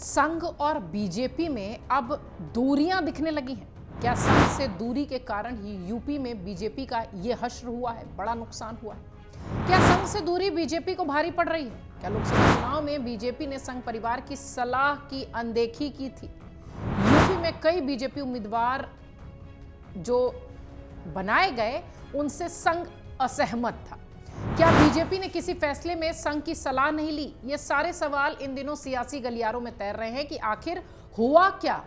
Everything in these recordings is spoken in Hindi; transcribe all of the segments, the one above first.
संघ और बीजेपी में अब दूरियां दिखने लगी हैं। क्या संघ से दूरी के कारण ही यूपी में बीजेपी का ये हश्र हुआ है, बड़ा नुकसान हुआ है? क्या संघ से दूरी बीजेपी को भारी पड़ रही है? क्या लोकसभा चुनाव में बीजेपी ने संघ परिवार की सलाह की अनदेखी की थी? यूपी में कई बीजेपी उम्मीदवार जो बनाए गए उनसे संघ असहमत था। क्या बीजेपी ने किसी फैसले में संघ की सलाह नहीं ली? ये सारे सवाल इन दिनों सियासी गलियारों में तैर रहे हैं कि आखिर हुआ क्या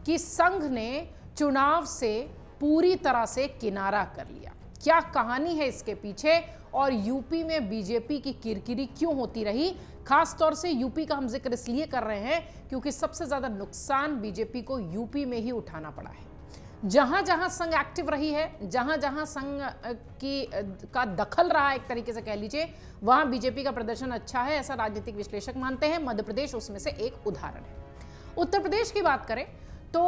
कि संघ ने चुनाव से पूरी तरह से किनारा कर लिया। क्या कहानी है इसके पीछे और यूपी में बीजेपी की किरकिरी क्यों होती रही? खास तौर से यूपी का हम जिक्र इसलिए कर रहे हैं क्योंकि सबसे ज्यादा नुकसान बीजेपी को यूपी में ही उठाना पड़ा है। जहां जहां संघ एक्टिव रही है, जहां जहां संघ का दखल रहा है, एक तरीके से कह लीजिए, वहां बीजेपी का प्रदर्शन अच्छा है, ऐसा राजनीतिक विश्लेषक मानते हैं। मध्य प्रदेश उसमें से एक उदाहरण है। उत्तर प्रदेश की बात करें तो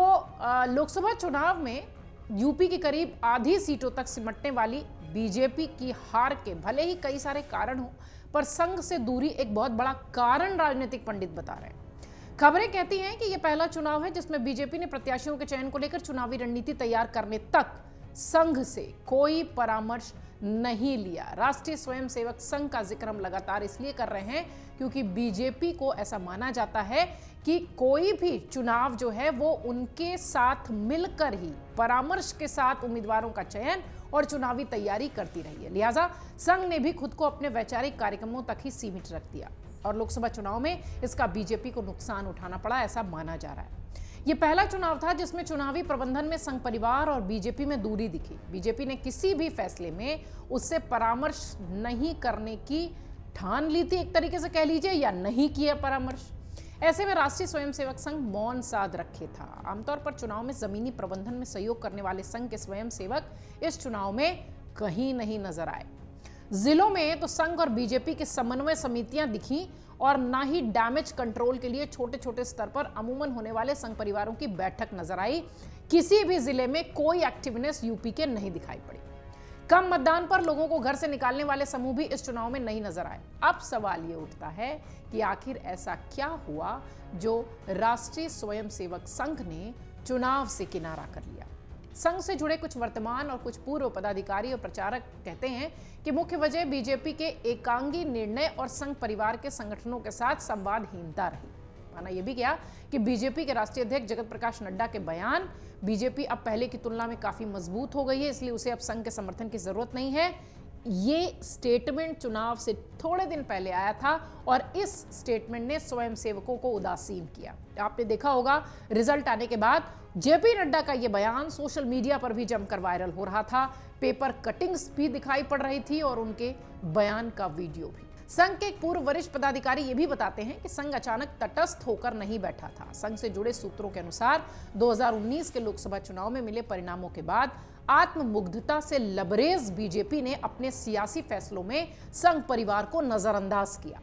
लोकसभा चुनाव में यूपी की करीब आधी सीटों तक सिमटने वाली बीजेपी की हार के भले ही कई सारे कारण हो, पर संघ से दूरी एक बहुत बड़ा कारण राजनीतिक पंडित बता रहे हैं। खबरें कहती हैं कि यह पहला चुनाव है जिसमें बीजेपी ने प्रत्याशियों के चयन को लेकर चुनावी रणनीति तैयार करने तक संघ से कोई परामर्श नहीं लिया। राष्ट्रीय स्वयंसेवक संघ का जिक्र हम लगातार इसलिए कर रहे हैं क्योंकि बीजेपी को ऐसा माना जाता है कि कोई भी चुनाव जो है वो उनके साथ मिलकर ही परामर्श के साथ उम्मीदवारों का चयन और चुनावी तैयारी करती रही है। लिहाजा संघ ने भी खुद को अपने वैचारिक कार्यक्रमों तक ही सीमित रख दिया और लोकसभा चुनाव में इसका बीजेपी को नुकसान उठाना पड़ा, ऐसा माना जा रहा है। यह पहला चुनाव था जिसमें चुनावी प्रबंधन में संघ परिवार और बीजेपी में दूरी दिखी। बीजेपी ने किसी भी फैसले में उससे परामर्श नहीं करने की ठान ली थी, एक तरीके से कह लीजिए, या नहीं किया परामर्श। ऐसे में राष्ट्रीय स्वयंसेवक संघ मौन साध रखे था। आमतौर पर चुनाव में जमीनी प्रबंधन में सहयोग करने वाले संघ के स्वयंसेवक इस चुनाव में कहीं नहीं नजर आए। जिलों में तो संघ और बीजेपी के समन्वय समितियां दिखी और ना ही डैमेज कंट्रोल के लिए छोटे छोटे स्तर पर अमूमन होने वाले संघ परिवारों की बैठक नजर आई। किसी भी जिले में कोई एक्टिवनेस यूपी के नहीं दिखाई पड़ी। कम मतदान पर लोगों को घर से निकालने वाले समूह भी इस चुनाव में नहीं नजर आए। अब सवाल ये उठता है कि आखिर ऐसा क्या हुआ जो राष्ट्रीय स्वयंसेवक संघ ने चुनाव से किनारा कर लिया? संघ से जुड़े कुछ वर्तमान और कुछ पूर्व पदाधिकारी और प्रचारक कहते हैं कि मुख्य वजह बीजेपी के एकांगी निर्णय और संघ परिवार के संगठनों के साथ संवादहीनता रही। माना यह भी गया कि बीजेपी के राष्ट्रीय अध्यक्ष जगत प्रकाश नड्डा के बयान, बीजेपी अब पहले की तुलना में काफी मजबूत हो गई है, इसलिए उसे अब संघ के समर्थन की जरूरत नहीं है। ये स्टेटमेंट चुनाव से थोड़े दिन पहले आया था और इस स्टेटमेंट ने स्वयंसेवकों को उदासीन किया। आपने देखा होगा रिजल्ट आने के बाद जेपी नड्डा का यह बयान सोशल मीडिया पर भी जमकर वायरल हो रहा था। पेपर कटिंग्स भी दिखाई पड़ रही थी और उनके बयान का वीडियो भी। संघ के एक पूर्व वरिष्ठ पदाधिकारी ये भी बताते हैं कि संघ अचानक तटस्थ होकर नहीं बैठा था। संघ से जुड़े सूत्रों के अनुसार 2019 के लोकसभा चुनाव में मिले परिणामों के बाद आत्ममुग्धता से लबरेज बीजेपी ने अपने सियासी फैसलों में संघ परिवार को नजरअंदाज किया।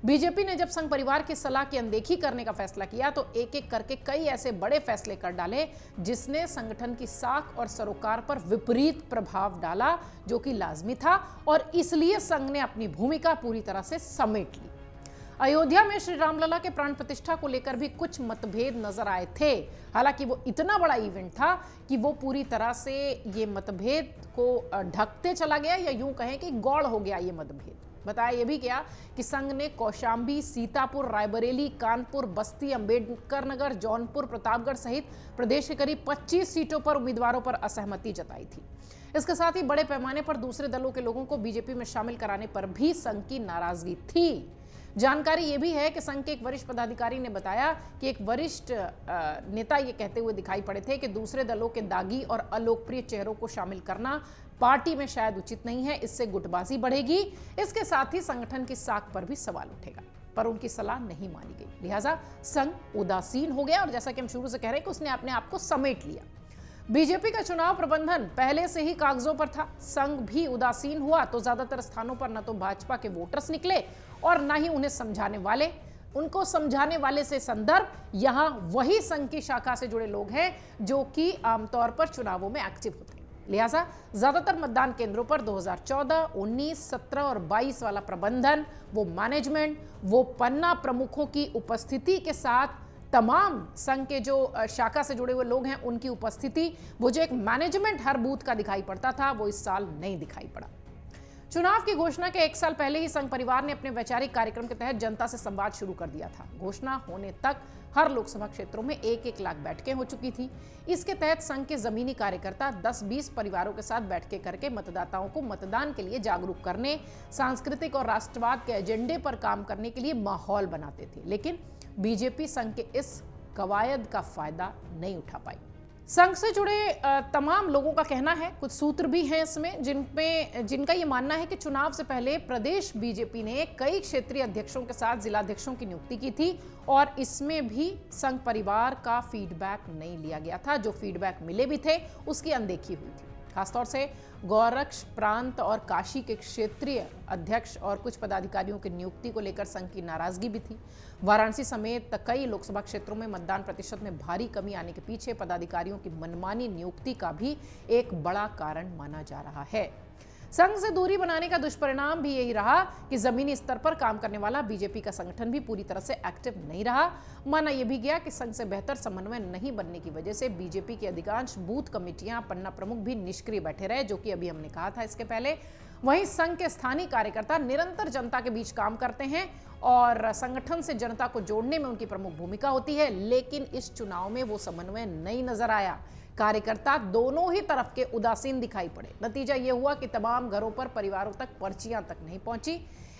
बीजेपी ने जब संघ परिवार की सलाह की अनदेखी करने का फैसला किया तो एक एक करके कई ऐसे बड़े फैसले कर डाले जिसने संगठन की साख और सरोकार पर विपरीत प्रभाव डाला, जो कि लाजमी था और इसलिए संघ ने अपनी भूमिका पूरी तरह से समेट ली। अयोध्या में श्री रामलला के प्राण प्रतिष्ठा को लेकर भी कुछ मतभेद नजर आए थे। हालांकि वो इतना बड़ा इवेंट था कि वो पूरी तरह से ये मतभेद को ढकते चला गया, या यूं कहें कि गौड़ हो गया ये मतभेद। बताया यह भी गया कि संघ ने कौशाम्बी, सीतापुर, रायबरेली, कानपुर, बस्ती, अंबेडकर नगर, जौनपुर, प्रतापगढ़ सहित प्रदेश के करीब 25 सीटों पर उम्मीदवारों पर असहमति जताई थी। इसके साथ ही बड़े पैमाने पर दूसरे दलों के लोगों को बीजेपी में शामिल कराने पर भी संघ की नाराजगी थी। जानकारी यह भी है कि संघ के एक वरिष्ठ पदाधिकारी ने बताया कि एक वरिष्ठ नेता ये कहते हुए दिखाई पड़े थे कि दूसरे दलों के दागी और अलोकप्रिय चेहरों को शामिल करना पार्टी में शायद उचित नहीं है, इससे गुटबाजी बढ़ेगी। इसके साथ ही संगठन की साख पर भी सवाल उठेगा, पर उनकी सलाह नहीं मानी गई। लिहाजा संघ उदासीन हो गया और जैसा कि हम शुरू से कह रहे हैं कि उसने अपने आप को समेट लिया। बीजेपी का चुनाव प्रबंधन पहले से ही कागजों पर था। संघ भी उदासीन हुआ तो ज्यादातर स्थानों पर न तो भाजपा के वोटर्स निकले और न ही उन्हें समझाने वाले। उनको समझाने वाले से संदर्भ यहां वही संघ की शाखा से जुड़े लोग हैं जो कि आमतौर पर चुनावों में एक्टिव होते हैं। लिहाजा ज्यादातर मतदान केंद्रों पर 2014, 19, 17 और 22 वाला प्रबंधन, वो मैनेजमेंट, वो पन्ना प्रमुखों की उपस्थिति के साथ तमाम संघ के जो शाखा से जुड़े हुए लोग हैं उनकी उपस्थिति, वो जो एक मैनेजमेंट हर बूथ का दिखाई पड़ता था, वो इस साल नहीं दिखाई पड़ा। चुनाव की घोषणा के एक साल पहले ही संघ परिवार ने अपने वैचारिक कार्यक्रम के तहत जनता से संवाद शुरू कर दिया था। घोषणा होने तक हर लोकसभा क्षेत्रों में 1-1 लाख बैठकें हो चुकी थी। इसके तहत संघ के जमीनी कार्यकर्ता 10-20 परिवारों के साथ बैठकें करके मतदाताओं को मतदान के लिए जागरूक करने, सांस्कृतिक और राष्ट्रवाद के एजेंडे पर काम करने के लिए माहौल बनाते थे। लेकिन बीजेपी संघ के इस कवायद का फायदा नहीं उठा पाई। संघ से जुड़े तमाम लोगों का कहना है, कुछ सूत्र भी हैं इसमें जिनका ये मानना है कि चुनाव से पहले प्रदेश बीजेपी ने कई क्षेत्रीय अध्यक्षों के साथ जिलाध्यक्षों की नियुक्ति की थी और इसमें भी संघ परिवार का फीडबैक नहीं लिया गया था। जो फीडबैक मिले भी थे उसकी अनदेखी हुई थी। खासतौर से गौरक्ष प्रांत और काशी के क्षेत्रीय अध्यक्ष और कुछ पदाधिकारियों की नियुक्ति को लेकर संघ की नाराजगी भी थी। वाराणसी समेत कई लोकसभा क्षेत्रों में मतदान प्रतिशत में भारी कमी आने के पीछे पदाधिकारियों की मनमानी नियुक्ति का भी एक बड़ा कारण माना जा रहा है। संघ से दूरी बनाने का दुष्परिणाम भी यही रहा कि जमीनी स्तर पर काम करने वाला बीजेपी का संगठन भी पूरी तरह से एक्टिव नहीं रहा। माना यह भी गया कि संघ से बेहतर समन्वय नहीं बनने की वजह से बीजेपी की अधिकांश बूथ कमेटियां, पन्ना प्रमुख भी निष्क्रिय बैठे रहे, जो कि अभी हमने कहा था इसके पहले। वहीं संघ के स्थानीय कार्यकर्ता निरंतर जनता के बीच काम करते हैं और संगठन से जनता को जोड़ने में उनकी प्रमुख भूमिका होती है, लेकिन इस चुनाव में वो समन्वय नहीं नजर आया। कार्यकर्ता दोनों ही तरफ के उदासीन दिखाई पड़े। नतीजा यह हुआ कि तमाम घरों पर, परिवारों तक पर्चियां तक नहीं पहुंची।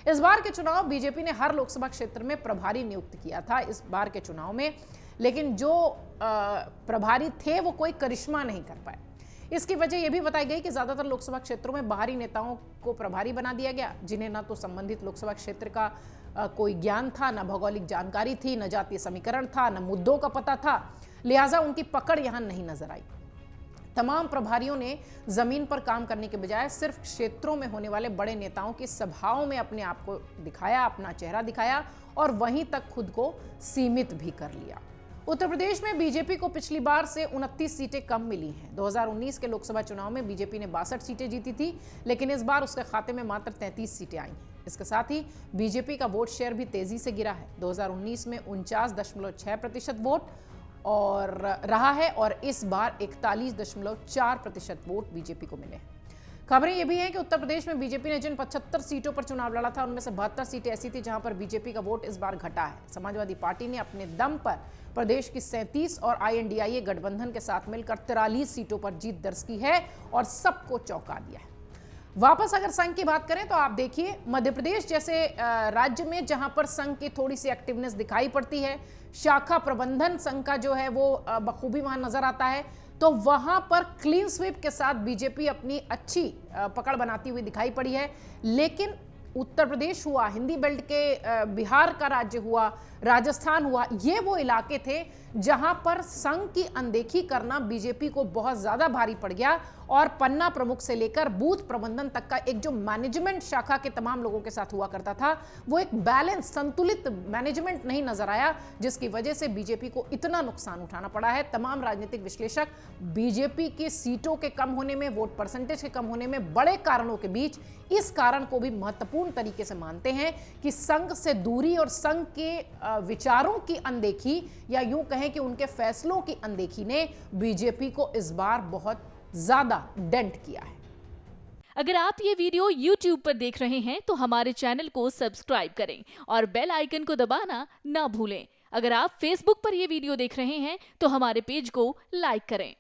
इस बार के चुनाव बीजेपी ने हर लोकसभा क्षेत्र में प्रभारी नियुक्त किया था इस बार के चुनाव में, लेकिन जो प्रभारी थे वो कोई करिश्मा नहीं कर पाए। इसकी वजह यह भी बताई गई कि ज्यादातर लोकसभा क्षेत्रों में बाहरी नेताओं को प्रभारी बना दिया गया, जिन्हें न तो संबंधित लोकसभा क्षेत्र का कोई ज्ञान था, न भौगोलिक जानकारी थी, न जातीय समीकरण था, न मुद्दों का पता था। लिहाजा उनकी पकड़ यहां नहीं नजर आई। तमाम प्रभारियों ने जमीन पर काम करने के बजाय सिर्फ क्षेत्रों में होने वाले बड़े नेताओं की सभाओं में अपने आप को दिखाया, अपना चेहरा दिखाया और वहीं तक खुद को सीमित भी कर लिया। उत्तर प्रदेश में बीजेपी को पिछली बार से 29 सीटें कम मिली हैं। 2019 के लोकसभा चुनाव में बीजेपी ने 62 सीटें जीती थी, लेकिन इस बार उसके खाते में मात्र 33 सीटें आई हैं। इसके साथ ही बीजेपी का वोट शेयर भी तेजी से गिरा है। 2019 में 49.6% वोट और रहा है और इस बार 41.4% वोट बीजेपी को मिले हैं। खबरें यह भी हैं कि उत्तर प्रदेश में बीजेपी ने जिन 75 सीटों पर चुनाव लड़ा था, उनमें से 72 सीटें ऐसी थी जहां पर बीजेपी का वोट इस बार घटा है। समाजवादी पार्टी ने अपने दम पर प्रदेश की 37 और INDIA गठबंधन के साथ मिलकर 43 सीटों पर जीत दर्ज की है और सबको चौंका दिया है। वापस अगर संघ की बात करें तो आप देखिए, मध्य प्रदेश जैसे राज्य में जहां पर संघ की थोड़ी सी एक्टिवनेस दिखाई पड़ती है, शाखा प्रबंधन संघ का जो है वो बखूबी वहां नजर आता है, तो वहां पर क्लीन स्वीप के साथ बीजेपी अपनी अच्छी पकड़ बनाती हुई दिखाई पड़ी है। लेकिन उत्तर प्रदेश हुआ, हिंदी बेल्ट के बिहार का राज्य हुआ, राजस्थान हुआ, ये वो इलाके थे जहां पर संघ की अनदेखी करना बीजेपी को बहुत ज्यादा भारी पड़ गया और पन्ना प्रमुख से लेकर बूथ प्रबंधन तक का एक जो मैनेजमेंट शाखा के तमाम लोगों के साथ हुआ करता था, वो एक बैलेंस, संतुलित मैनेजमेंट नहीं नजर आया, जिसकी वजह से बीजेपी को इतना नुकसान उठाना पड़ा है। तमाम राजनीतिक विश्लेषक बीजेपी की सीटों के कम होने में, वोट परसेंटेज के कम होने में बड़े कारणों के बीच इस कारण को भी महत्वपूर्ण तरीके से मानते हैं कि संघ से दूरी और संघ के विचारों की अनदेखी या यूं कहें कि उनके फैसलों की अनदेखी ने बीजेपी को इस बार बहुत ज्यादा डेंट किया है। अगर आप ये वीडियो YouTube पर देख रहे हैं तो हमारे चैनल को सब्सक्राइब करें और बेल आइकन को दबाना ना भूलें। अगर आप Facebook पर ये वीडियो देख रहे हैं तो हमारे पेज को लाइक करें।